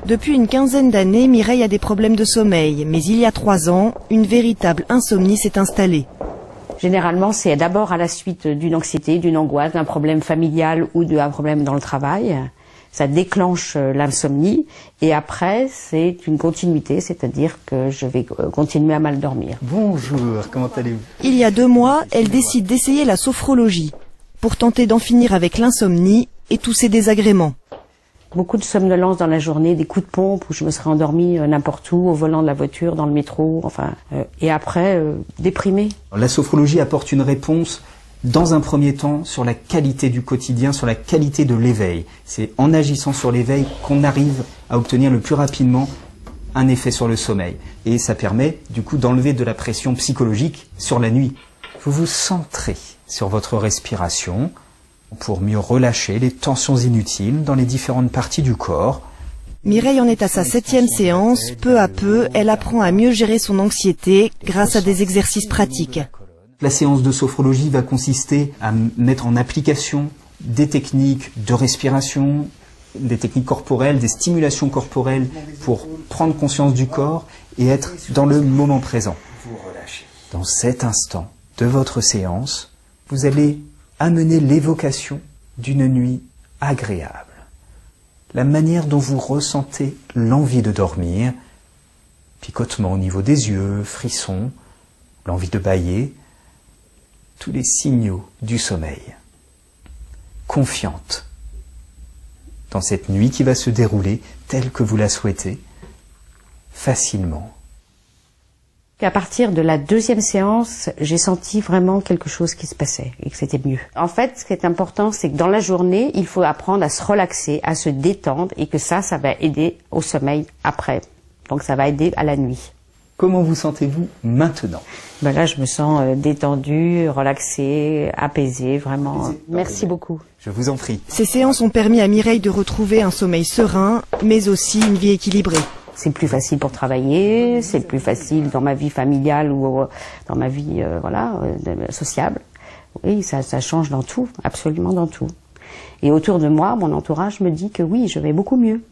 Depuis une quinzaine d'années, Mireille a des problèmes de sommeil. Mais il y a 3 ans, une véritable insomnie s'est installée. Généralement, c'est d'abord à la suite d'une anxiété, d'une angoisse, d'un problème familial ou d'un problème dans le travail. Ça déclenche l'insomnie et après, c'est une continuité, c'est-à-dire que je vais continuer à mal dormir. Bonjour, comment allez-vous? Il y a 2 mois, elle décide d'essayer la sophrologie pour tenter d'en finir avec l'insomnie et tous ses désagréments. Beaucoup de somnolence dans la journée, des coups de pompe où je me serais endormie n'importe où, au volant de la voiture, dans le métro, et après, déprimée. La sophrologie apporte une réponse, dans un premier temps, sur la qualité du quotidien, sur la qualité de l'éveil. C'est en agissant sur l'éveil qu'on arrive à obtenir le plus rapidement un effet sur le sommeil. Et ça permet, du coup, d'enlever de la pression psychologique sur la nuit. Vous vous centrez sur votre respiration pour mieux relâcher les tensions inutiles dans les différentes parties du corps. Mireille en est à sa 7e séance. Peu à peu, elle apprend à mieux gérer son anxiété grâce à des exercices pratiques. La séance de sophrologie va consister à mettre en application des techniques de respiration, des techniques corporelles, des stimulations corporelles pour prendre conscience du corps et être dans le moment présent. Dans cet instant de votre séance, vous allez amener l'évocation d'une nuit agréable. La manière dont vous ressentez l'envie de dormir, picotement au niveau des yeux, frissons, l'envie de bâiller, tous les signaux du sommeil. Confiante dans cette nuit qui va se dérouler telle que vous la souhaitez, facilement. À partir de la 2e séance, j'ai senti vraiment quelque chose qui se passait et que c'était mieux. En fait, ce qui est important, c'est que dans la journée, il faut apprendre à se relaxer, à se détendre et que ça va aider au sommeil après. Donc ça va aider à la nuit. Comment vous sentez-vous maintenant? Là, je me sens détendue, relaxée, apaisée, vraiment. Merci beaucoup. Je vous en prie. Ces séances ont permis à Mireille de retrouver un sommeil serein, mais aussi une vie équilibrée. C'est plus facile pour travailler, c'est plus facile dans ma vie familiale ou dans ma vie sociable. Oui, ça change dans tout, absolument dans tout. Et autour de moi, mon entourage me dit que oui, je vais beaucoup mieux.